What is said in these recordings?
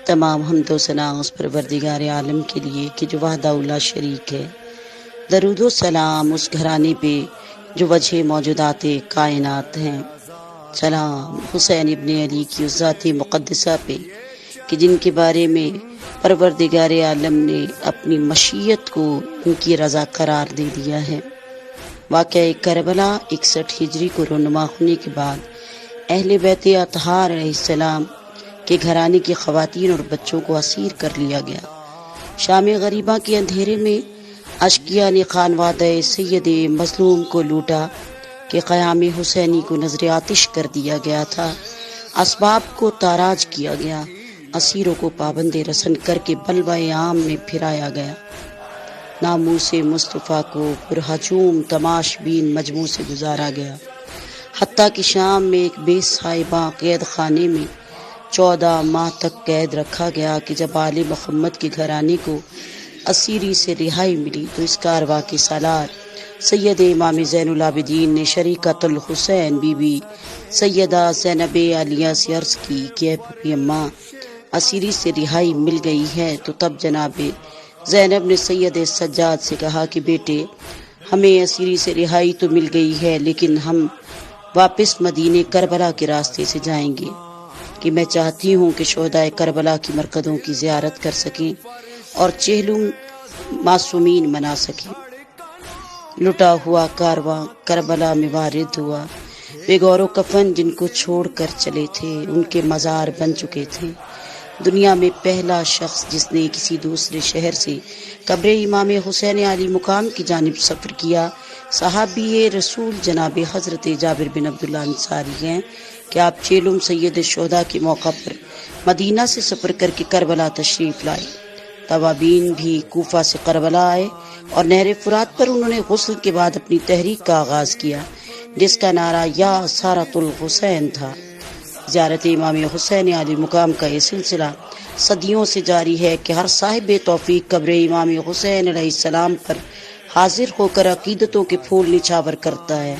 तमाम हम्द व सना उस परवरदिगार आलम के लिए कि जो वहदहू ला शरीक है। दरूद व सलाम उस घराने पे जो वजह मौजूदात कायनात हैं। सलाम हुसैन इब्न अली की उस ज़ात मुक़द्दसा पे कि जिनके बारे में परवरदिगार आलम ने अपनी मशीयत को उनकी रज़ा करार दे दिया है। वाक़या करबला 61 हिजरी को रुनुमा होने के बाद अहले बैत अतहार अलैहिस्सलाम के घराने की ख़वातीन और बच्चों को असीर कर लिया गया। शाम गरीबा के अंधेरे में अशकिया ने खानवादा सैयद मज़लूम को लूटा कि क़याम हुसैनी को नजर आतिश कर दिया गया था। असबाब को ताराज किया गया, असीरों को पाबंद रसन करके बलवाए आम में फिराया गया। नामूसे मुस्तफ़ा को पुरहजूम तमाशबीन मजमू से गुजारा गया। हत्ता कि शाम में एक बेसाहिबा कैद खाने में 14 माह तक कैद रखा गया कि जब आले मोहम्मद के घराने को असीरी से रिहाई मिली तो इस कारवा के सालार सैयद इमाम ज़ैनुल आबिदीन ने शरीकतुल हुसैन बीबी सैयदा ज़ैनब आलिया से अर्ज़ की कि पुपी अम्मा असीरी से रिहाई मिल गई है। तो तब जनाब ज़ैनब ने सैयद सज्जाद से कहा कि बेटे, हमें असीरी से रिहाई तो मिल गई है, लेकिन हम वापस मदीने करबला के रास्ते से जाएंगे कि मैं चाहती हूँ कि शोहदाए करबला की मरकज़ों की ज़ियारत कर सकें और चेहलुम मासूमीन मना सकें। लुटा हुआ कारवां करबला में वारिद हुआ। बेगौर कफन जिनको छोड़ कर चले थे उनके मज़ार बन चुके थे। दुनिया में पहला शख्स जिसने किसी दूसरे शहर से कब्र इमाम हुसैन अली मुकाम की जानिब सफ़र किया सहाबी रसूल जनाब हज़रत जाबिर बिन अब्दुल्लाह अंसारी हैं कि आप चेलुम सैयद शोहदा के मौका पर मदीना से सफ़र करके करबला तशरीफ़ लाए। तवाबीन भी कूफा से करबला आए और नहर फुरात पर उन्होंने गुस्ल के बाद अपनी तहरीक का आगाज़ किया, जिसका नारा या सारतुल हुसैन था। ज़ियारत इमाम हुसैन अली मुकाम का ये सिलसिला सदियों से जारी है कि हर साहिब तौफीक कब्र इमाम हुसैन अलैहिस्सलाम पर हाजिर होकर अकीदतों के फूल निछावर करता है।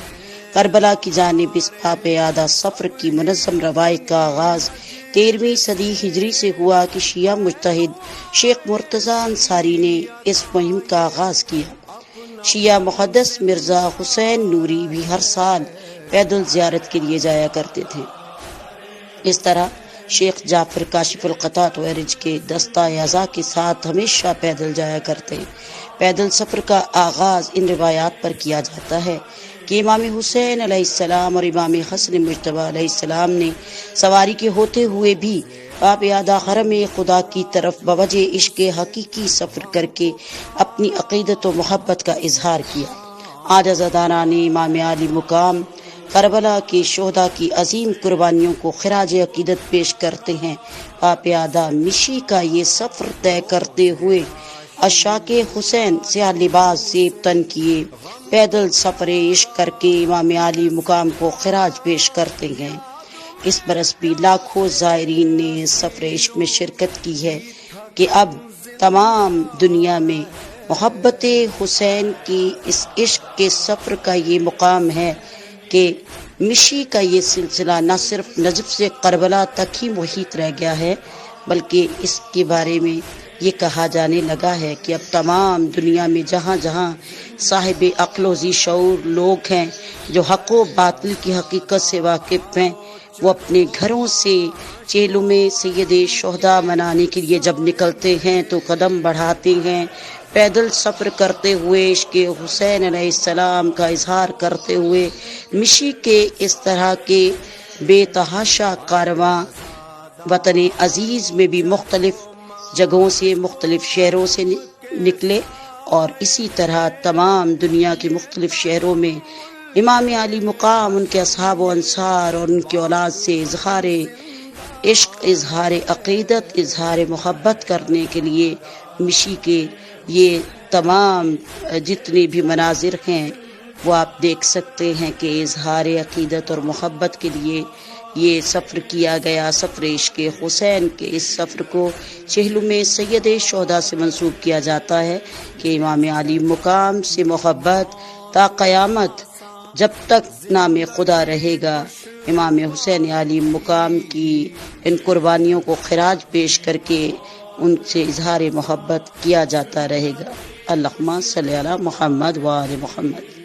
करबला की जानिब इस पापे आदा सफ़र की मुनज़्ज़म रवायत का आगाज़ 13वीं सदी हिजरी से हुआ कि शिया मुज्तहिद शेख मुर्तज़ा अंसारी ने इस मुहिम का आगाज़ किया। शिया मुक़द्दस मिर्ज़ा हुसैन नूरी भी हर साल पैदल ज़ियारत के लिए जाया करते थे। इस तरह शेख जाफर काशिफुल क़तात वरिज के दस्ता अज़ा के साथ हमेशा पैदल जाया करते। पैदल सफ़र का आगाज़ इन रिवायात पर किया जाता है कि इमाम हुसैन अलैहिस्सलाम और इमाम हसन मुज्तबा अलैहिस्सलाम ने सवारी के होते हुए भी पाप आदा हरम खुदा की तरफ बवजह इश्क हकीकी सफ़र करके अपनी अक़ीदत व मोहब्बत का इजहार किया। आज अज़ादाना ने इमाम अली मुकाम करबला के शोहदा की अजीम कुर्बानियों को खिराज अकीदत पेश करते हैं। पाप आदा मिशी का ये सफ़र तय करते हुए अशाके हुसैन से लिबास सेब तन किए पैदल सफ़र इश्क करके इमाम अली मुकाम को खिराज पेश करते हैं। इस बरस भी लाखों ज़ायरीन ने सफ़र इश्क में शिरकत की है कि अब तमाम दुनिया में मोहब्बत हुसैन की इस इश्क के सफ़र का ये मुकाम है कि मिशी का ये सिलसिला न सिर्फ नजफ से करबला तक ही मुहित रह गया है, बल्कि इसके बारे में ये कहा जाने लगा है कि अब तमाम दुनिया में जहाँ जहाँ साहिब अक्ल ज़ी शऊर लोग हैं जो हक़ व बातिल की हकीकत से वाकिफ़ हैं, वो अपने घरों से चेलुम सैयद शोहदा मनाने के लिए जब निकलते हैं तो कदम बढ़ाते हैं, पैदल सफ़र करते हुए इश्क़ हुसैन अलैहिस्सलाम का इजहार करते हुए मिशी के इस तरह के बेतहाशा कारवां वतन अजीज़ में भी मुख्तलिफ जगहों से मुख्तलिफ शहरों से निकले और इसी तरह तमाम दुनिया के मुख्तलिफ शहरों में इमाम अली मुकाम उनके असहाब व अंसार और उनकी औलाद से इजहार इश्क, इजहार अक़ीदत, इजहार मोहब्बत करने के लिए मिशी के ये तमाम जितने भी मनाजिर हैं वो आप देख सकते हैं कि इजहार अक़ीदत और मोहब्बत के लिए ये सफ़र किया गया। सफ़र इश्क़ हुसैन के इस सफ़र को चेहलुम सैयद शोहदा से मंसूब किया जाता है कि इमाम अली मुकाम से मोहब्बत ता क़यामत जब तक नाम खुदा रहेगा امام حسین علی مقام کی ان قربانیوں کو خراج پیش کر کے ان سے اظہار محبت کیا جاتا رہے گا۔ اللہم صلی علی محمد و آل محمد۔